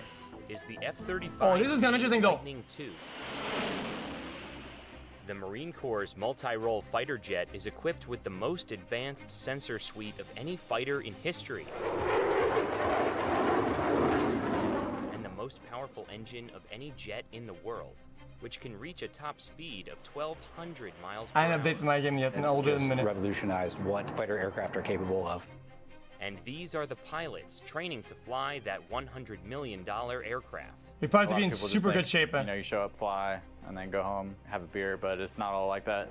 This is the F-35B Oh, this is kind of interesting though. Lightning II. The Marine Corps' multi-role fighter jet is equipped with the most advanced sensor suite of any fighter in history. And the most powerful engine of any jet in the world, which can reach a top speed of 1,200 miles per I hour. haven't updated my game yet. No, we'll do it in a minute. Revolutionized what fighter aircraft are capable of. And these are the pilots training to fly that $100 million aircraft. We probably have to A lot be of in people just super think, good shape. You know, you show up, fly, and then go home, have a beer, but it's not all like that.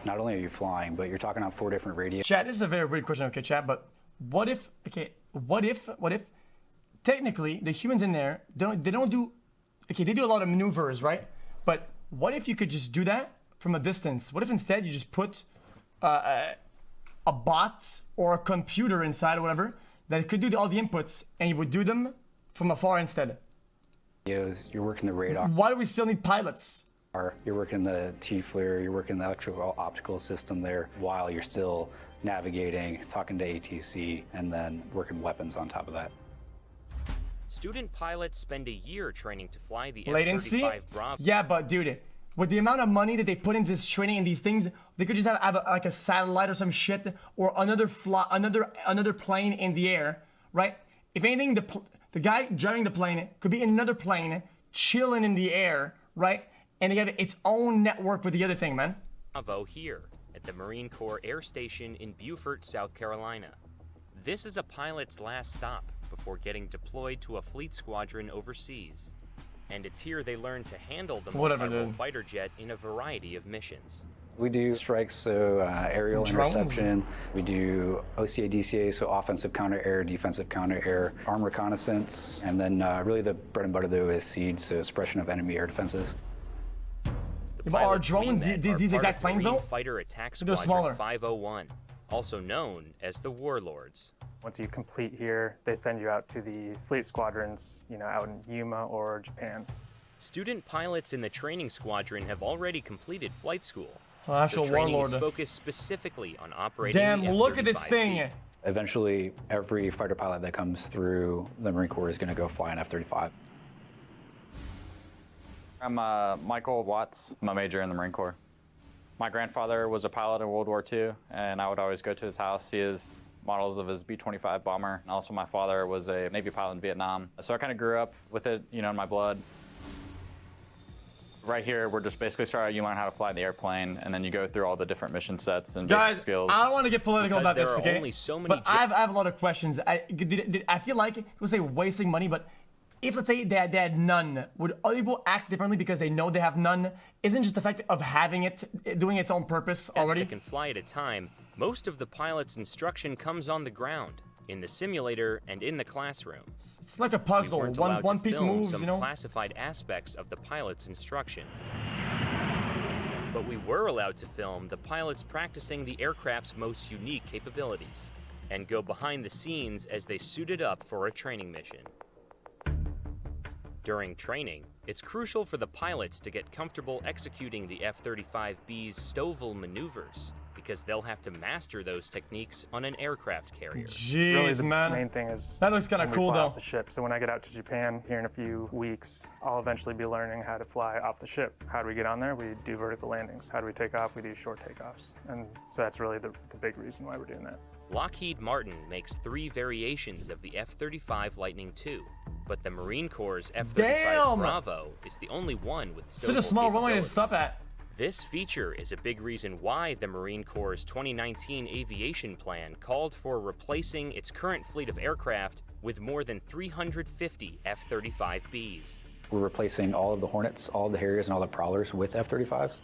Not only are you flying, but you're talking on 4 different radios. Chat, this is a very weird question, okay, chat, but what if, technically, the humans in there, they don't do, okay, they do a lot of maneuvers, right? But what if you could just do that from a distance? What if instead you just put a bot or a computer inside or whatever that could do all the inputs and you would do them from afar instead? You're working the radar. Why do we still need pilots? You're working the T-flare, you're working the electrical optical system there while you're still navigating, talking to ATC, and then working weapons on top of that. Student pilots spend a year training to fly the Latency? F-35 Bravo. Yeah, but dude, with the amount of money that they put into this training and these things, they could just have like a satellite or some shit or another plane in the air, right? If anything, the guy driving the plane could be in another plane, chilling in the air, right? And they have its own network with the other thing, man. Bravo here at the Marine Corps Air Station in Beaufort, South Carolina. This is a pilot's last stop before getting deployed to a fleet squadron overseas. And it's here they learn to handle the multi-role fighter jet in a variety of missions. We do strikes, so aerial interception. We do OCA, DCA, so offensive counter-air, defensive counter-air, armed reconnaissance, and then really the bread and butter though is SEAD, so suppression of enemy air defenses. But are drones these exact planes though? Fighter Attack They're Squadron smaller. 501, also known as the Warlords. Once you complete here, they send you out to the fleet squadrons, you know, out in Yuma or Japan. Student pilots in the training squadron have already completed flight school. Actual The training warlord. is focused specifically on operating Damn, the look at this F-35B. thing. Eventually, every fighter pilot that comes through the Marine Corps is going to go fly an F-35. I'm Michael Watts. I'm a major in the Marine Corps. My grandfather was a pilot in World War II, and I would always go to his house, see his models of his B-25 bomber. And also my father was a Navy pilot in Vietnam. So I kind of grew up with it, you know, in my blood. Right here, we're just basically starting, you learn how to fly the airplane, and then you go through all the different mission sets and basic skills. I don't want to get political Because about this, there are okay? only so many but I have a lot of questions. I feel like, we'll say wasting money, but if, let's say, they had none, would other people act differently because they know they have none? Isn't just the fact of having it, doing its own purpose already? That can fly at a time, most of the pilot's instruction comes on the ground, in the simulator and in the classroom. It's like a puzzle. We weren't allowed One to piece film moves, some you know? classified aspects of the pilot's instruction. But we were allowed to film the pilots practicing the aircraft's most unique capabilities, and go behind the scenes as they suited up for a training mission. During training, it's crucial for the pilots to get comfortable executing the F-35B's STOVL maneuvers, because they'll have to master those techniques on an aircraft carrier. Jeez, Really, the man. main thing is That looks kind of when we cool, fly though. off the ship. So when I get out to Japan here in a few weeks, I'll eventually be learning how to fly off the ship. How do we get on there? We do vertical landings. How do we take off? We do short takeoffs. And so that's really the big reason why we're doing that. Lockheed Martin makes 3 variations of the F-35 Lightning II, but the Marine Corps' F-35 Damn! Bravo is the only one with Such a STOVL small runway to capabilities. stop at. This feature is a big reason why the Marine Corps' 2019 aviation plan called for replacing its current fleet of aircraft with more than 350 F-35Bs. We're replacing all of the Hornets, all of the Harriers, and all the Prowlers with F-35s.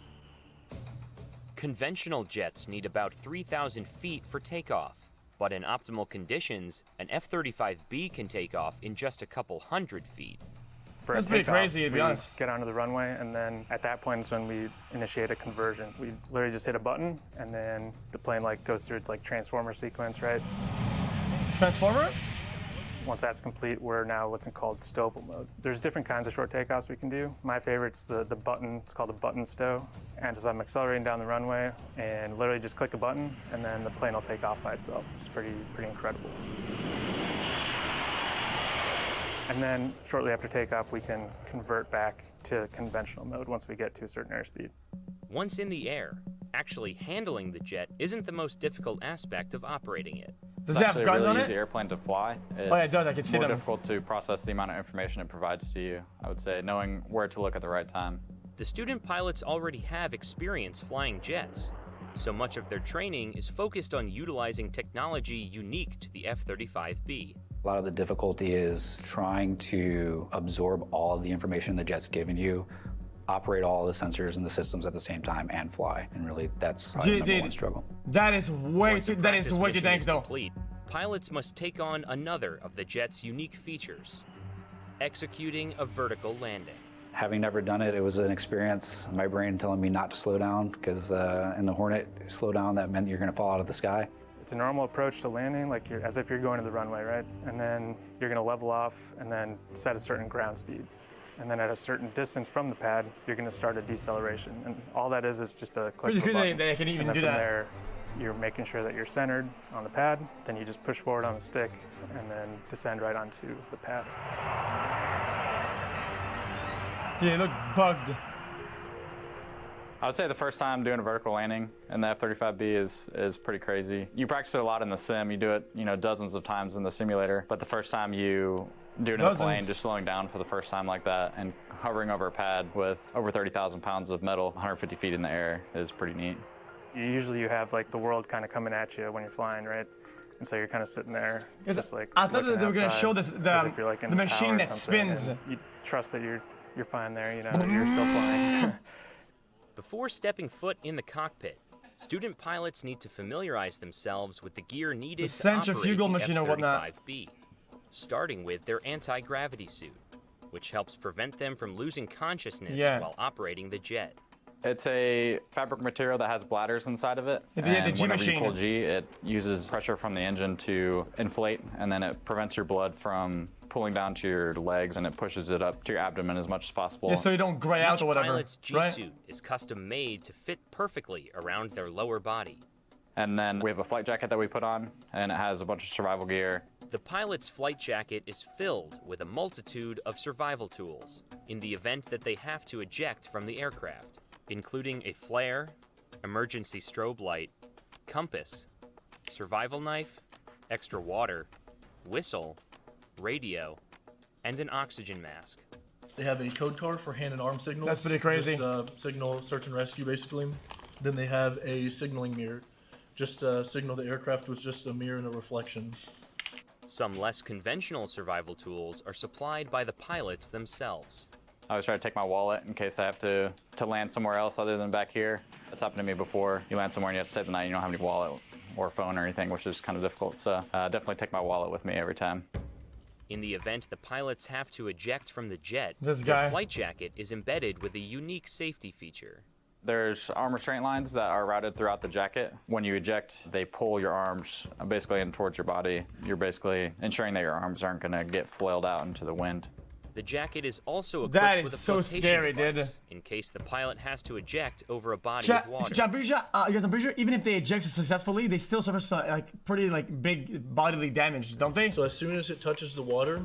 Conventional jets need about 3,000 feet for takeoff, but in optimal conditions, an F-35B can take off in just a couple hundred feet. For a That's pretty takeoff, crazy, to be we honest. get onto the runway, and then at that point is when we initiate a conversion. We literally just hit a button, and then the plane goes through its transformer sequence, right? Transformer? Once that's complete, we're now what's called STOVL mode. There's different kinds of short takeoffs we can do. My favorite's the button. It's called a button stow. And just I'm accelerating down the runway, and literally just click a button, and then the plane will take off by itself. It's pretty incredible. And then shortly after takeoff, we can convert back to conventional mode once we get to a certain airspeed. Once in the air, actually handling the jet isn't the most difficult aspect of operating it. Does It's it have actually a guns really on easy it? airplane to fly. It's Oh, yeah, it does. I can see more them. difficult to process the amount of information it provides to you, I would say, knowing where to look at the right time. The student pilots already have experience flying jets, so much of their training is focused on utilizing technology unique to the F-35B. A lot of the difficulty is trying to absorb all of the information the jet's given you, operate all the sensors and the systems at the same time, and fly. And really, that's probably the number one struggle. That is way Once too. the That is practice way too mission dangerous, is though. complete, pilots must take on another of the jet's unique features: executing a vertical landing. Having never done it, it was an experience. My brain telling me not to slow down because in the Hornet, slow down, that meant you're going to fall out of the sky. It's a normal approach to landing, like as if you're going to the runway, right? And then you're going to level off and then set a certain ground speed. And then at a certain distance from the pad, you're going to start a deceleration. And all that is just a click of a Crazy button. they can even and then do from that. there, you're making sure that you're centered on the pad. Then you just push forward on the stick and then descend right onto the pad. Yeah, look bugged. I would say the first time doing a vertical landing in the F-35B is pretty crazy. You practice it a lot in the sim. You do it, dozens of times in the simulator. But the first time you do it in the plane, just slowing down for the first time like that and hovering over a pad with over 30,000 pounds of metal, 150 feet in the air is pretty neat. Usually you have like the world kind of coming at you when you're flying, right? And so you're kind of sitting there, just like I thought looking that they were gonna outside, show as if you're, like, in the a machine tower or that something, spins. and you trust that you're fine there, that you're still flying. Before stepping foot in the cockpit, student pilots need to familiarize themselves with the gear needed The to operate centrifugal the machine or whatnot. F-35B, starting with their anti-gravity suit, which helps prevent them from losing consciousness while operating the jet. It's a fabric material that has bladders inside of it. The and G whenever machine. you pull G, it uses pressure from the engine to inflate, and then it prevents your blood from pulling down to your legs, and it pushes it up to your abdomen as much as possible. Yeah, so you don't gray out Each or whatever. pilot's Right? G-suit is custom made to fit perfectly around their lower body. And then we have a flight jacket that we put on, and it has a bunch of survival gear. The pilot's flight jacket is filled with a multitude of survival tools in the event that they have to eject from the aircraft, including a flare, emergency strobe light, compass, survival knife, extra water, whistle, radio, and an oxygen mask. They have a code card for hand and arm signals. That's pretty crazy. Just signal search and rescue, basically. Then they have a signaling mirror. Just signal the aircraft with just a mirror and a reflection. Some less conventional survival tools are supplied by the pilots themselves. I always try to take my wallet in case I have to land somewhere else other than back here. That's happened to me before. You land somewhere and you have to stay the night, you don't have any wallet or phone or anything, which is kind of difficult. So definitely take my wallet with me every time. In the event the pilots have to eject from the jet, This their guy. flight jacket is embedded with a unique safety feature. There's arm restraint lines that are routed throughout the jacket. When you eject, they pull your arms basically in towards your body. You're basically ensuring that your arms aren't going to get flailed out into the wind. The jacket is also equipped That with a is so flotation scary, device dude. in case the pilot has to eject over a body Chat, of water. I'm pretty sure, I'm pretty sure even if they eject successfully, they still suffer some, pretty big bodily damage, don't they? So as soon as it touches the water,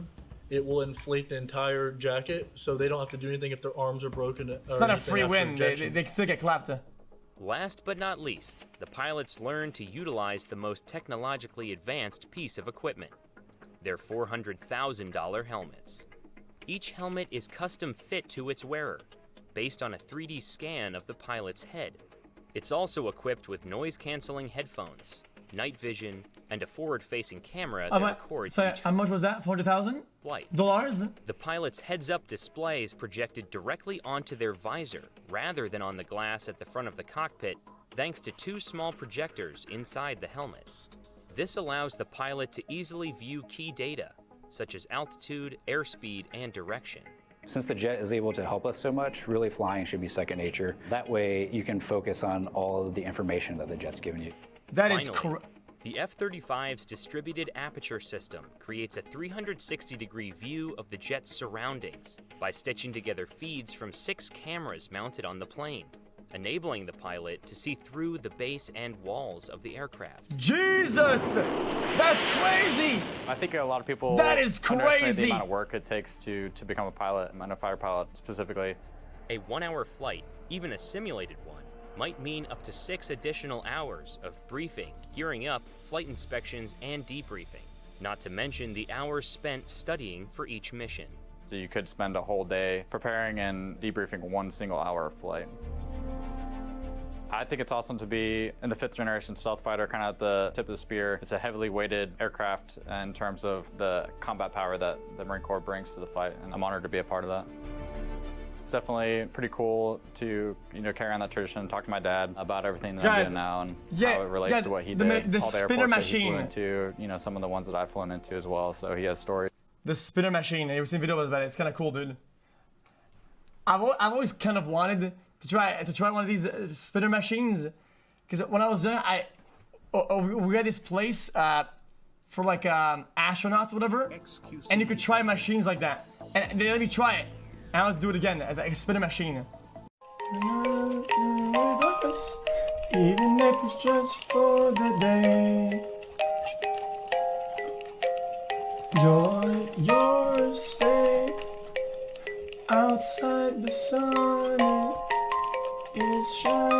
it will inflate the entire jacket, so they don't have to do anything if their arms are broken. It's not a free win. They still get clapped. Last but not least, the pilots learn to utilize the most technologically advanced piece of equipment, their $400,000 helmets. Each helmet is custom fit to its wearer, based on a 3D scan of the pilot's head. It's also equipped with noise-canceling headphones, night vision, and a forward-facing camera that records each how much was that? $400,000? flight. The pilot's heads-up display is projected directly onto their visor, rather than on the glass at the front of the cockpit, thanks to two small projectors inside the helmet. This allows the pilot to easily view key data, such as altitude, airspeed, and direction. Since the jet is able to help us so much, really flying should be second nature. That way you can focus on all of the information that the jet's given you. That is Finally, correct. the F-35's distributed aperture system creates a 360-degree view of the jet's surroundings by stitching together feeds from 6 cameras mounted on the plane, enabling the pilot to see through the base and walls of the aircraft. Jesus! That's crazy! I think a lot of people That is underestimate crazy. the amount of work it takes to become a pilot, and a fighter pilot specifically. A 1-hour flight, even a simulated one, might mean up to 6 additional hours of briefing, gearing up, flight inspections, and debriefing. Not to mention the hours spent studying for each mission. So you could spend a whole day preparing and debriefing 1 single hour of flight. I think it's awesome to be in the 5th generation stealth fighter, kind of at the tip of the spear. It's a heavily weighted aircraft in terms of the combat power that the Marine Corps brings to the fight, and I'm honored to be a part of that. It's definitely pretty cool to carry on that tradition, talk to my dad about everything that I'm doing now and how it relates to what he did. The all the spinner airports that he machine. flew into, some of the ones that I've flown into as well. So he has stories. The spinner machine. You've seen videos about it. It's kind of cool, dude. I've always kind of wanted to try one of these spinner machines, because when I was there, we had this place for like astronauts, or whatever, and you could try machines like that, and they let me try it. And I'll do it again, a spinner machine. Even if it's just for the day. Joy, your stay outside the sun is shining.